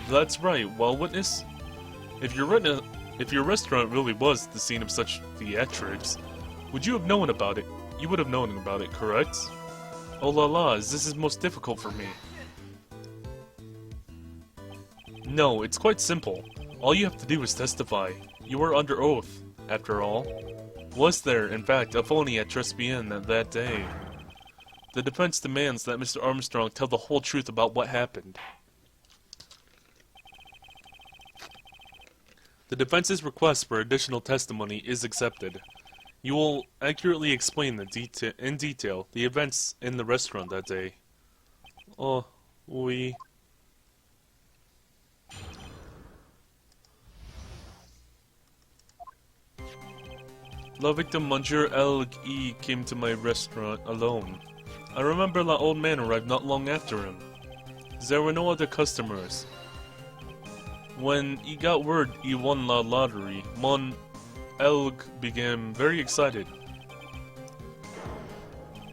That's right. Well, witness, if your restaurant really was the scene of such theatrics, would you have known about it? You would have known about it, correct? Oh la la, this is most difficult for me. No, it's quite simple. All you have to do is testify. You are under oath, after all. Was there, in fact, a phony at Tribulations that day? The defense demands that Mr. Armstrong tell the whole truth about what happened. The defense's request for additional testimony is accepted. You will accurately explain in detail the events in the restaurant that day. Oh, oui. La victim Monsieur L.E. came to my restaurant alone. I remember the old man arrived not long after him. There were no other customers. When he got word he won the lottery, Mon Elg became very excited.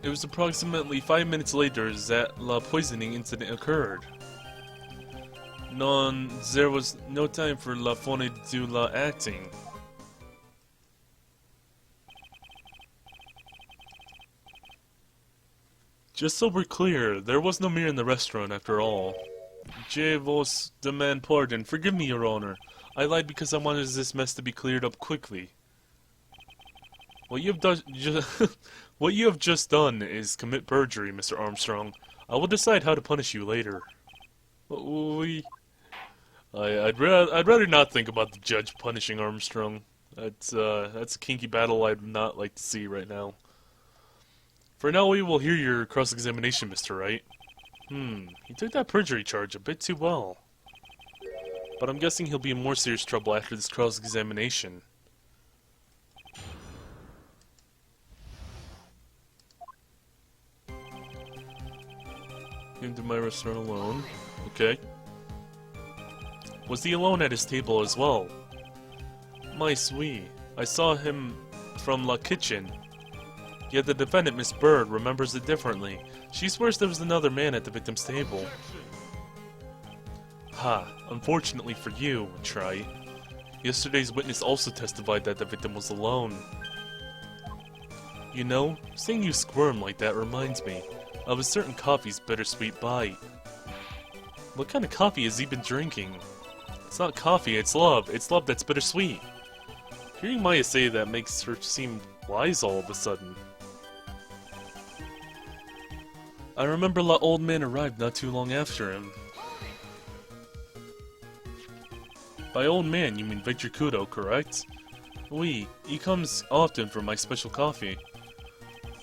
It was approximately 5 minutes later that the poisoning incident occurred. There was no time for La Fone to do la acting. Just so we're clear, there was no mirror in the restaurant after all. Je vos demand pardon. Forgive me, Your Honor. I lied because I wanted this mess to be cleared up quickly. What you have just done is commit perjury, Mr. Armstrong. I will decide how to punish you later. I'd rather not think about the judge punishing Armstrong. That's a kinky battle I'd not like to see right now. For now, we will hear your cross-examination, Mr. Wright. He took that perjury charge a bit too well. But I'm guessing he'll be in more serious trouble after this cross-examination. Came to my restaurant alone. Okay. Was he alone at his table as well? My sweet, I saw him from the kitchen. Yet the defendant, Miss Bird, remembers it differently. She swears there was another man at the victim's table. Ha, unfortunately for you, Wright. Yesterday's witness also testified that the victim was alone. You know, seeing you squirm like that reminds me of a certain coffee's bittersweet bite. What kind of coffee has he been drinking? It's not coffee, it's love. It's love that's bittersweet. Hearing Maya say that makes her seem wise all of a sudden. I remember the old man arrived not too long after him. By old man, you mean Victor Godot, correct? Oui, he comes often for my special coffee.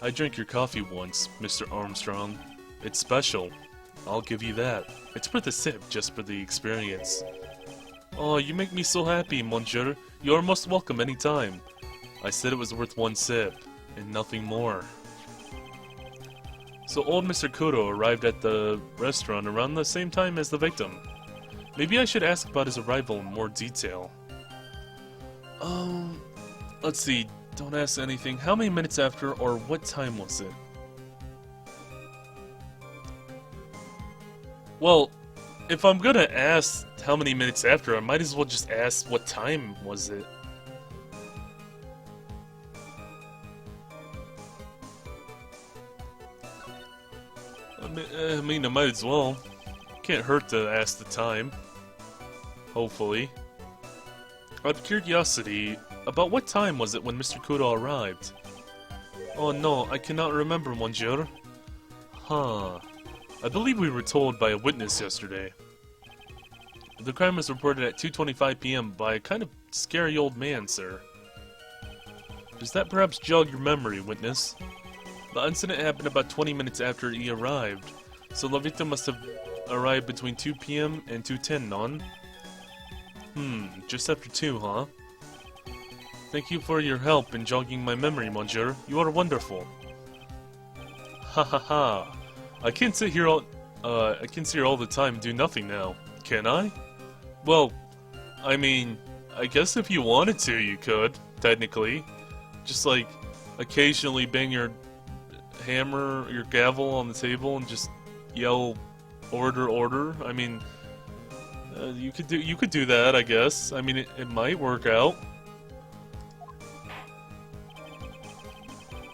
I drank your coffee once, Mr. Armstrong. It's special. I'll give you that. It's worth a sip just for the experience. Oh, you make me so happy, monsieur. You are most welcome any time. I said it was worth one sip, and nothing more. So old Mr. Godot arrived at the restaurant around the same time as the victim. Maybe I should ask about his arrival in more detail. Let's see, don't ask anything. How many minutes after, or what time was it? Well, if I'm gonna ask how many minutes after, I might as well just ask what time was it. I mean, I might as well. Can't hurt to ask the time. Hopefully. Out of curiosity, about what time was it when Mr. Godot arrived? Oh no, I cannot remember, monsieur. Huh. I believe we were told by a witness yesterday. The crime was reported at 2:25 p.m. by a kind of scary old man, sir. Does that perhaps jog your memory, witness? The incident happened about 20 minutes after he arrived, so the victim must have arrived between 2 p.m. and 2:10, non? Just after 2, huh? Thank you for your help in jogging my memory, monsieur. You are wonderful. Ha ha ha. I can't sit here all the time and do nothing now, can I? Well, I mean, I guess if you wanted to, you could, technically. Just like, occasionally bang your hammer, your gavel on the table and just yell, order, order. I mean, You could do that, I guess. I mean, it might work out.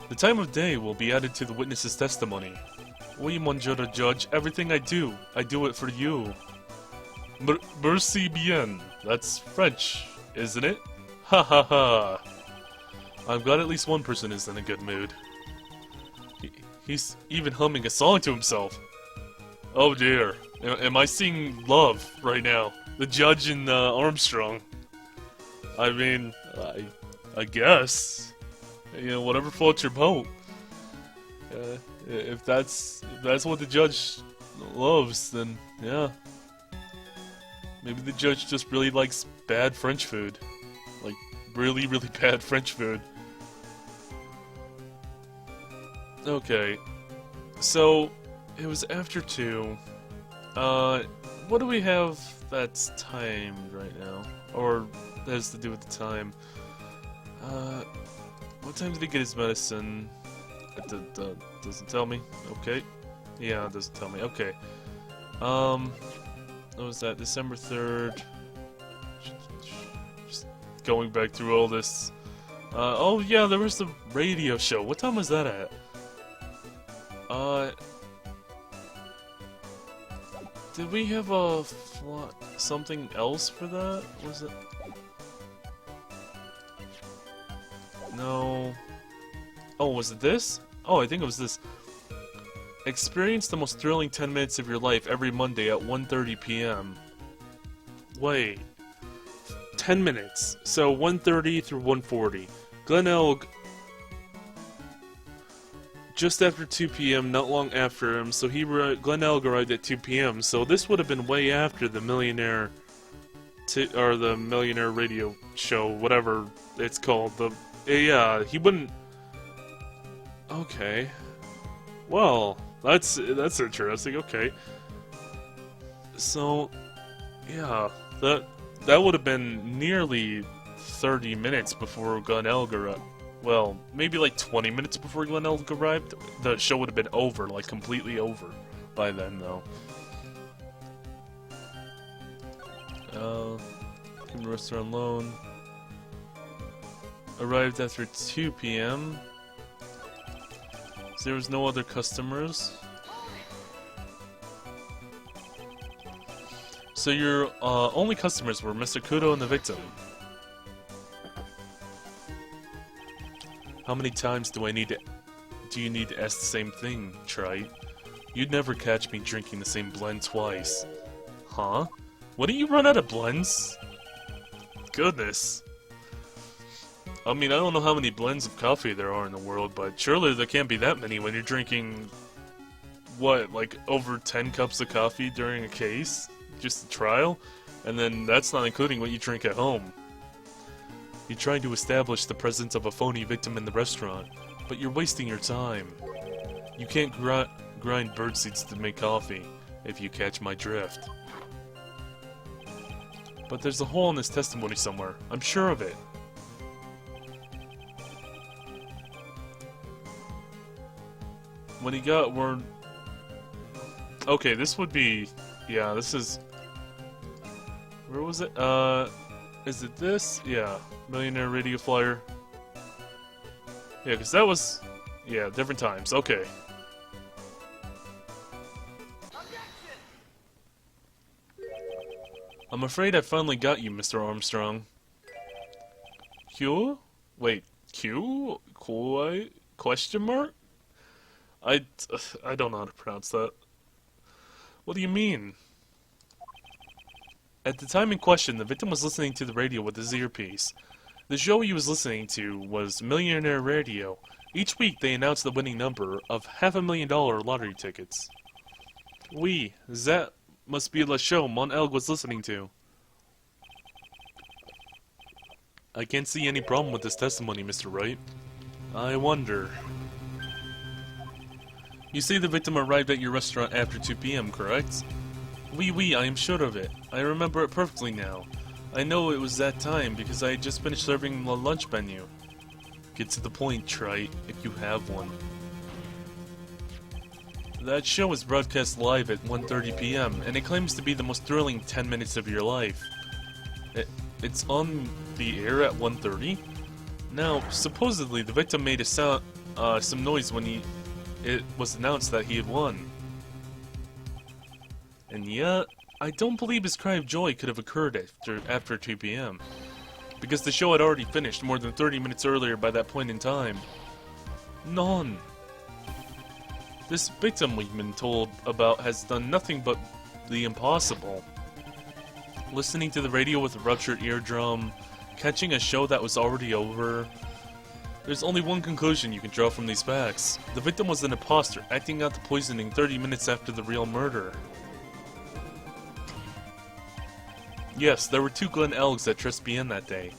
The time of day will be added to the witness's testimony. Oui, monsieur the judge, everything I do it for you. Merci bien. That's French, isn't it? Ha ha ha. I'm glad at least one person is in a good mood. He's even humming a song to himself. Oh dear. Am I seeing love right now? The judge and Armstrong. I mean, I guess. You know, whatever floats your boat. If that's what the judge loves, then yeah. Maybe the judge just really likes bad French food. Like, really, really bad French food. Okay. So, it was after 2. What do we have that's timed right now? Or has to do with the time? What time did he get his medicine? It doesn't tell me. Okay. Yeah, it doesn't tell me. Okay. What was that? December 3rd. Just going back through all this. Oh yeah, there was the radio show. What time was that at? Did we have something else for that? Was it? No. Oh, was it this? Oh, I think it was this. Experience the most thrilling 10 minutes of your life every Monday at 1:30 p.m. Wait. 10 minutes. So 1:30 through 1:40. Glen Elg. Just after 2 p.m., not long after him, so Glen Elg arrived at 2 p.m., so this would have been way after the Millionaire Millionaire Radio Show, whatever it's called. Yeah, he wouldn't... Okay. Well, that's interesting, okay. So, yeah, that would have been nearly 30 minutes before Glen Elg arrived. Well, maybe like 20 minutes before Glen Elg arrived. The show would have been over, like completely over by then, though. Came to restaurant loan. Arrived after 2 p.m. So there was no other customers. So your only customers were Mr. Godot and the victim. How many times do you need to ask the same thing, Trite? You'd never catch me drinking the same blend twice. Huh? When do you run out of blends? Goodness. I mean, I don't know how many blends of coffee there are in the world, but surely there can't be that many when you're drinking, what, like over 10 cups of coffee during a case? Just a trial? And then that's not including what you drink at home. You're trying to establish the presence of a phony victim in the restaurant, but you're wasting your time. You can't grind birdseeds to make coffee, if you catch my drift. But there's a hole in this testimony somewhere. I'm sure of it. What he got were... Okay, this would be... Yeah, this is... Where was it? Is it this? Yeah. Millionaire Radio Flyer. Yeah, because that was... Yeah, different times. Okay. I'm afraid I finally got you, Mr. Armstrong. Q? Wait, Q? Koi? Question mark? I don't know how to pronounce that. What do you mean? At the time in question, the victim was listening to the radio with his earpiece. The show he was listening to was Millionaire Radio. Each week they announced the winning number of $500,000 lottery tickets. Oui, that must be the show Mon Elg was listening to. I can't see any problem with this testimony, Mr. Wright. I wonder... You say the victim arrived at your restaurant after 2 p.m., correct? Oui, I am sure of it. I remember it perfectly now. I know it was that time because I had just finished serving the lunch menu. Get to the point, Trite, if you have one. That show is broadcast live at 1:30 p.m. and it claims to be the most thrilling 10 minutes of your life. It's on the air at 1:30? Now, supposedly the victim made some noise when it was announced that he had won. And yet, I don't believe his cry of joy could have occurred after 2 p.m. because the show had already finished more than 30 minutes earlier by that point in time. None. This victim we've been told about has done nothing but the impossible. Listening to the radio with a ruptured eardrum, catching a show that was already over. There's only one conclusion you can draw from these facts. The victim was an imposter, acting out the poisoning 30 minutes after the real murder. Yes, there were 2 Glen Elgs at Tribulations that day.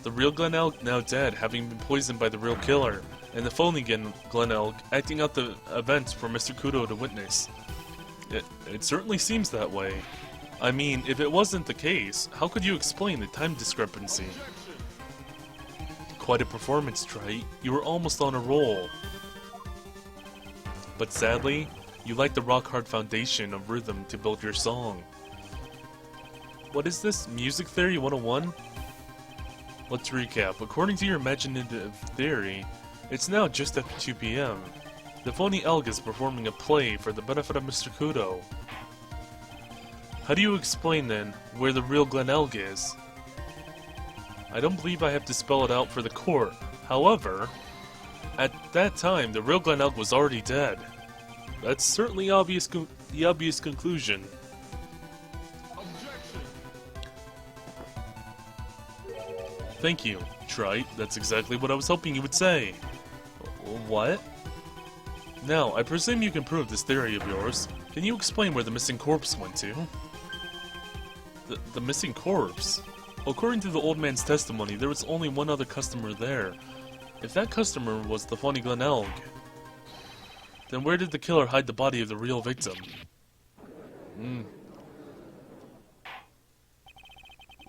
The real Glen Elg now dead, having been poisoned by the real killer, and the phony Glen Elg acting out the events for Mr. Godot to witness. It certainly seems that way. I mean, if it wasn't the case, how could you explain the time discrepancy? Quite a performance, Wright. You were almost on a roll. But sadly, you lack the rock-hard foundation of rhythm to build your song. What is this? Music Theory 101? Let's recap. According to your imaginative theory, it's now just after 2 p.m. The phony Elg is performing a play for the benefit of Mr. Godot. How do you explain, then, where the real Glen Elg is? I don't believe I have to spell it out for the court. However, at that time, the real Glen Elg was already dead. That's certainly the obvious conclusion. Thank you, Wright. That's exactly what I was hoping you would say. What? Now, I presume you can prove this theory of yours. Can you explain where the missing corpse went to? The missing corpse? According to the old man's testimony, there was only one other customer there. If that customer was the phony Glen Elg, then where did the killer hide the body of the real victim?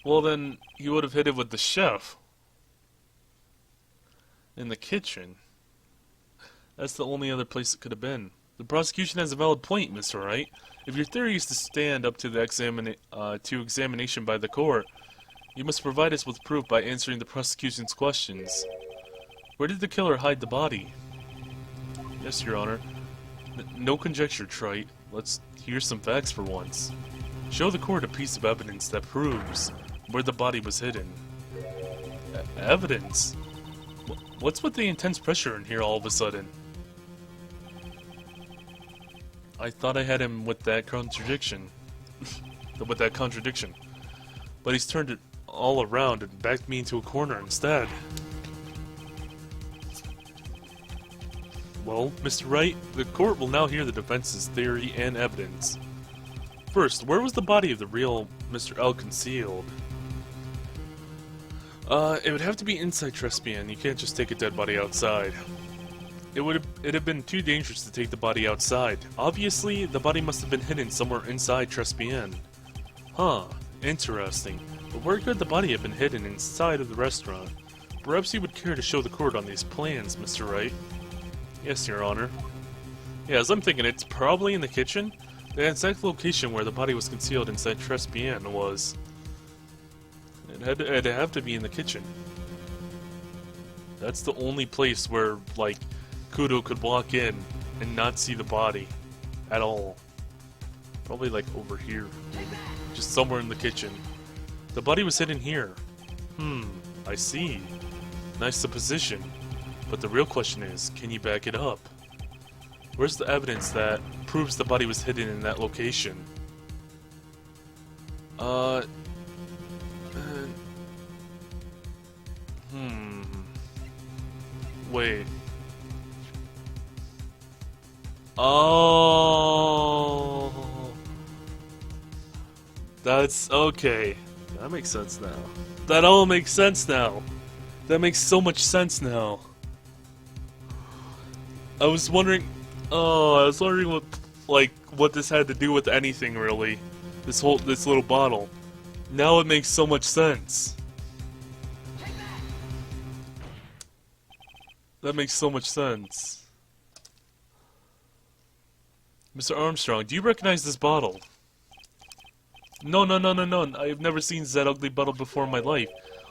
Well then, he would have hid it with the chef. In the kitchen. That's the only other place it could have been. The prosecution has a valid point, Mr. Wright. If your theory is to stand up to the examination by the court, you must provide us with proof by answering the prosecution's questions. Where did the killer hide the body? Yes, Your Honor. No conjecture, Wright. Let's hear some facts for once. Show the court a piece of evidence that proves where the body was hidden. Evidence? What's with the intense pressure in here all of a sudden? I thought I had him with that contradiction. But he's turned it all around and backed me into a corner instead. Well, Mr. Wright, the court will now hear the defense's theory and evidence. First, where was the body of the real Mr. L concealed? It would have to be inside Tribulations. You can't just take a dead body outside. It'd have been too dangerous to take the body outside. Obviously, the body must have been hidden somewhere inside Tribulations. Huh, interesting. But where could the body have been hidden inside of the restaurant? Perhaps you would care to show the court on these plans, Mr. Wright. Yes, Your Honor. Yeah, as I'm thinking, it's probably in the kitchen. The exact location where the body was concealed inside Tribulations was... It'd have to be in the kitchen. That's the only place where, like, Godot could walk in and not see the body at all. Probably, like, over here, maybe. Just somewhere in the kitchen. The body was hidden here. I see. Nice supposition. But the real question is, can you back it up? Where's the evidence that proves the body was hidden in that location? Wait. Oh. That's okay. That makes sense now. That all makes sense now. That makes so much sense now. I was wondering what this had to do with anything really. This little bottle. Now it makes so much sense. That makes so much sense. Mr. Armstrong, do you recognize this bottle? No, no, no, no, no. I have never seen that ugly bottle before in my life.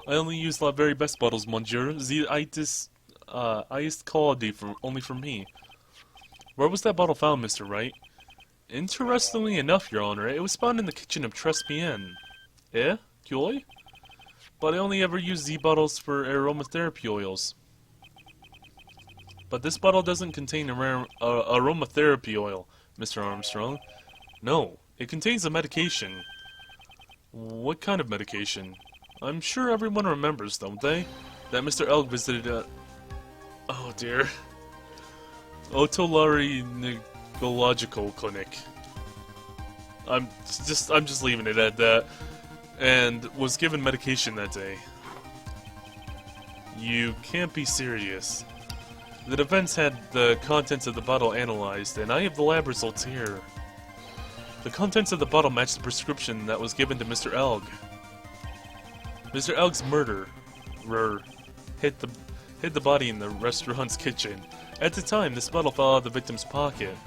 I only use the very best bottles, monsieur. The highest quality only for me. Where was that bottle found, Mr. Wright? Interestingly enough, Your Honor, it was found in the kitchen of Trespien. Eh? Joy? But I only ever use Z bottles for aromatherapy oils. But this bottle doesn't contain aromatherapy oil, Mr. Armstrong. No, it contains a medication. What kind of medication? I'm sure everyone remembers, don't they? That Mr. Elg visited a... Oh dear. Otolaryngological clinic. I'm just leaving it at that. And was given medication that day. You can't be serious. The defense had the contents of the bottle analyzed, and I have the lab results here. The contents of the bottle match the prescription that was given to Mr. Elg. Mr. Elg's murderer hit the body in the restaurant's kitchen. At the time, this bottle fell out of the victim's pocket.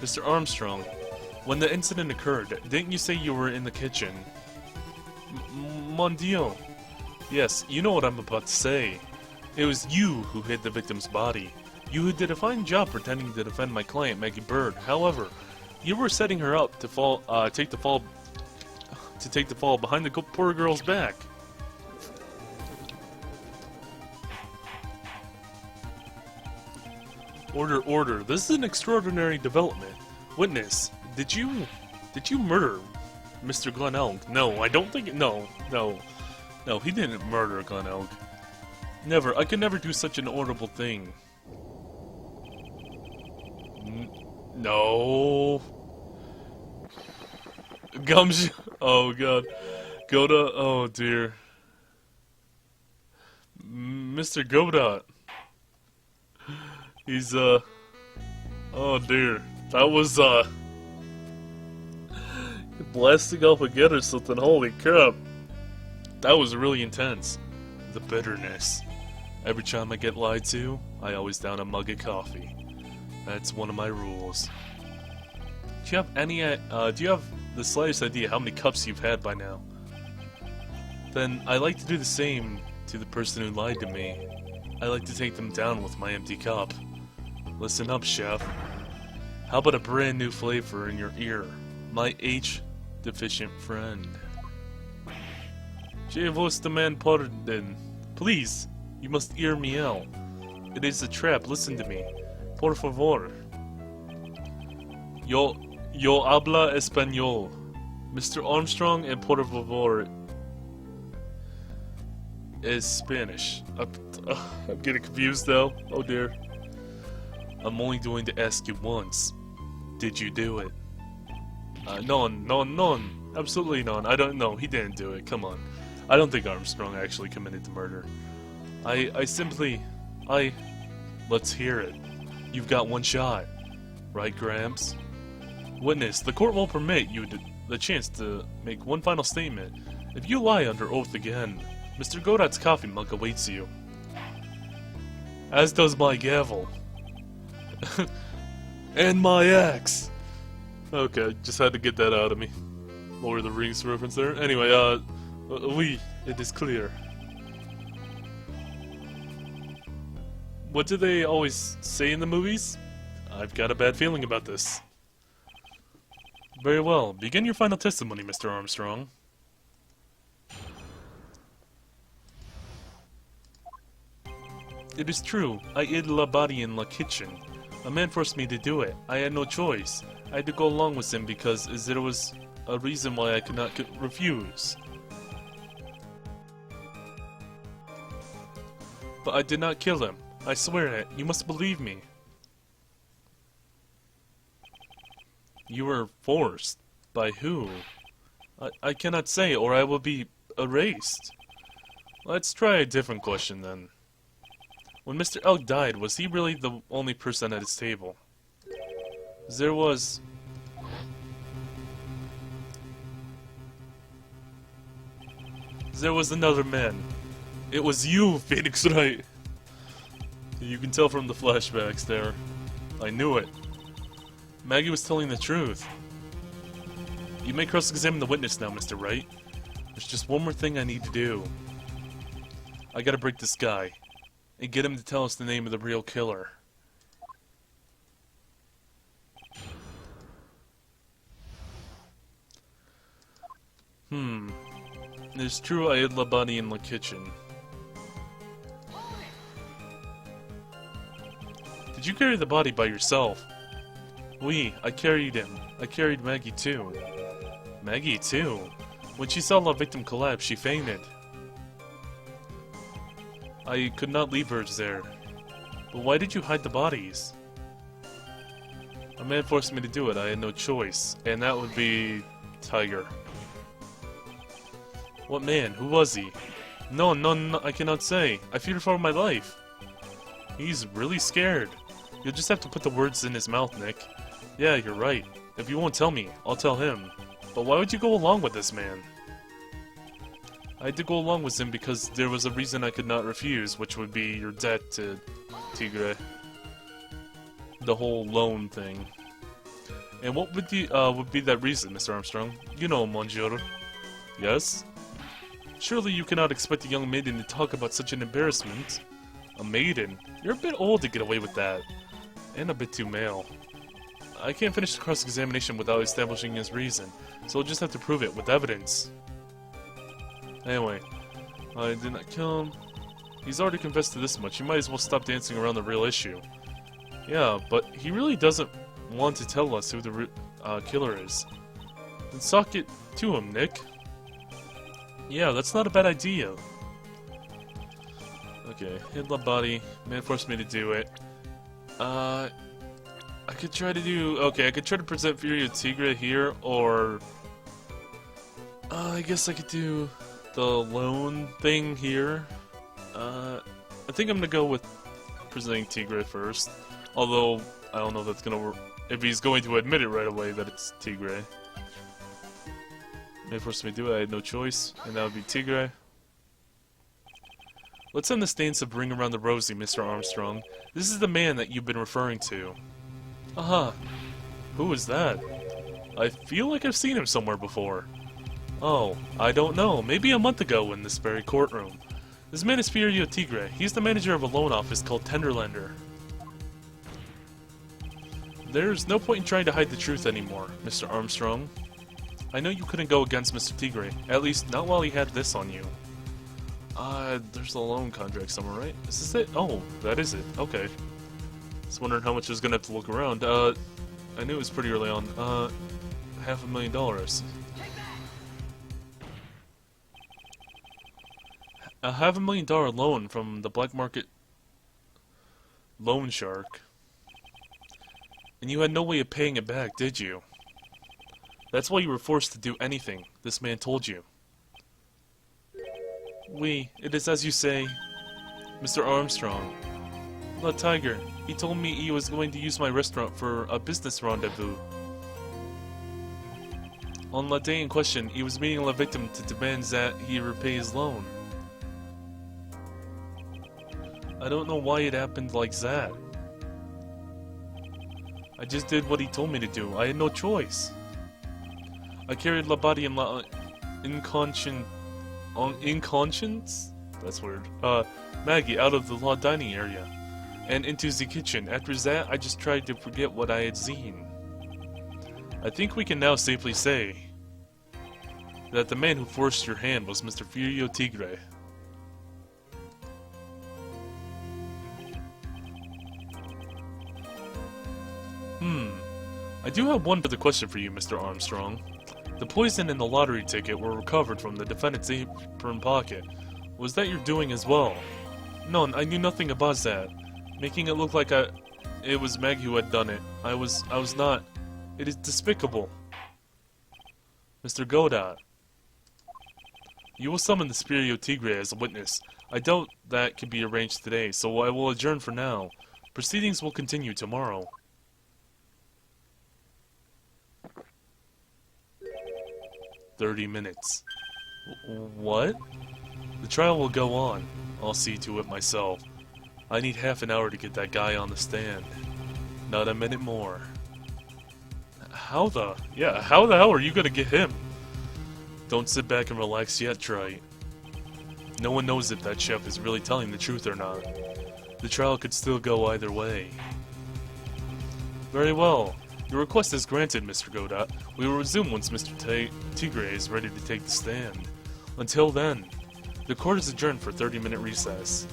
Mr. Armstrong, when the incident occurred, didn't you say you were in the kitchen? Mon Dieu. Yes, you know what I'm about to say. It was you who hid the victim's body. You did a fine job pretending to defend my client, Maggie Bird. However, you were setting her up to take the fall behind the poor girl's back. Order, order. This is an extraordinary development. Witness, did you murder Mr. Glen Elg? No, I don't think... No, he didn't murder Glen Elg. Never. I could never do such an horrible thing. No. Gumshoe. Oh god. Godot. Oh dear. Mr. Godot. He's oh dear. That was blasting off again or something. Holy crap. That was really intense. The bitterness. Every time I get lied to, I always down a mug of coffee. That's one of my rules. Do you have any, do you have the slightest idea how many cups you've had by now? Then I like to do the same to the person who lied to me. I like to take them down with my empty cup. Listen up, chef. How about a brand new flavor in your ear? My H-deficient friend. Je vous demande pardon. Please, you must hear me out. It is a trap, listen to me. Por favor. Yo habla español. Mr. Armstrong and por favor is Spanish. I'm getting confused though. Oh dear. I'm only going to ask you once. Did you do it? None. Absolutely none. I don't know. He didn't do it. Come on. I don't think Armstrong actually committed the murder. Let's hear it. You've got one shot. Right, Gramps? Witness, the court won't permit you the chance to make one final statement. If you lie under oath again, Mr. Godot's coffee mug awaits you. As does my gavel. And my axe. Okay, just had to get that out of me. Lord of the Rings reference there. Anyway, oui, it is clear. What do they always say in the movies? I've got a bad feeling about this. Very well. Begin your final testimony, Mr. Armstrong. It is true. I hid the body in the kitchen. A man forced me to do it. I had no choice. I had to go along with him because there was a reason why I could not refuse. But I did not kill him. I swear it. You must believe me. You were forced. By who? I cannot say, or I will be erased. Let's try a different question then. When Mr. Elk died, was he really the only person at his table? There was another man. It was you, Phoenix Wright. You can tell from the flashbacks there. I knew it. Maggie was telling the truth. You may cross-examine the witness now, Mr. Wright. There's just one more thing I need to do. I gotta break this guy and get him to tell us the name of the real killer. There's true I hid the body in the kitchen. Did you carry the body by yourself? Oui, I carried him. I carried Maggie too. Maggie too? When she saw the victim collapse, she fainted. I could not leave her there. But why did you hide the bodies? A man forced me to do it. I had no choice. And that would be Tigre. What man? Who was he? No, I cannot say. I feared for my life. He's really scared. You'll just have to put the words in his mouth, Nick. Yeah, you're right. If you won't tell me, I'll tell him. But why would you go along with this man? I had to go along with him because there was a reason I could not refuse, which would be your debt to Tigre. The whole loan thing. And what would be that reason, Mr. Armstrong? You know, Monsieur. Yes? Surely you cannot expect a young maiden to talk about such an embarrassment. A maiden? You're a bit old to get away with that. And a bit too male. I can't finish the cross-examination without establishing his reason, so I'll just have to prove it with evidence. Anyway, I did not kill him. He's already confessed to this much. You might as well stop dancing around the real issue. Yeah, but he really doesn't want to tell us who the killer is. Then sock it to him, Nick. Yeah, that's not a bad idea. Okay, hid the body. Man forced me to do it. I could try to do... Okay, I could try to present Fury Tigre here, or... I guess I could do the loan thing here. I think I'm gonna go with presenting Tigre first. Although, I don't know if that's gonna work. If he's going to admit it right away that it's Tigre. Man forced me to do it, I had no choice. And that would be Tigre. Let's end this dance of Ring Around the Rosie, Mr. Armstrong. This is the man that you've been referring to. Aha. Who is that? I feel like I've seen him somewhere before. Oh, I don't know. Maybe a month ago in this very courtroom. This man is Furio Tigre. He's the manager of a loan office called Tenderlender. There's no point in trying to hide the truth anymore, Mr. Armstrong. I know you couldn't go against Mr. Tigre. At least, not while he had this on you. There's a loan contract somewhere, right? Is this it? Oh, that is it. Okay. Just wondering how much I was gonna have to look around. I knew it was pretty early on. $500,000. A $500,000 loan from the black market loan shark. And you had no way of paying it back, did you? That's why you were forced to do anything this man told you. Oui, it is as you say, Mr. Armstrong. The Tigre, he told me he was going to use my restaurant for a business rendezvous. On the day in question, he was meeting the victim to demand that he repay his loan. I don't know why it happened like that. I just did what he told me to do. I had no choice. I carried La Body and La Inconscience? That's weird. Maggie out of the law dining area and into the kitchen. After that, I just tried to forget what I had seen. I think we can now safely say that the man who forced your hand was Mr. Furio Tigre. I do have one further question for you, Mr. Armstrong. The poison and the lottery ticket were recovered from the defendant's apron pocket. Was that your doing as well? No, I knew nothing about that. Making it look like it was Meg who had done it. I was not. It is despicable. Mr. Godot. You will summon the Spirio Tigre as a witness. I doubt that can be arranged today, so I will adjourn for now. Proceedings will continue tomorrow. "30 minutes. What? The trial will go on. I'll see to it myself. I need half an hour to get that guy on the stand. Not a minute more." How the hell are you gonna get him? Don't sit back and relax yet, Wright. No one knows if that chef is really telling the truth or not. The trial could still go either way. Very well. Your request is granted, Mr. Godot. We will resume once Mr. Tigre is ready to take the stand. Until then, the court is adjourned for 30-minute recess.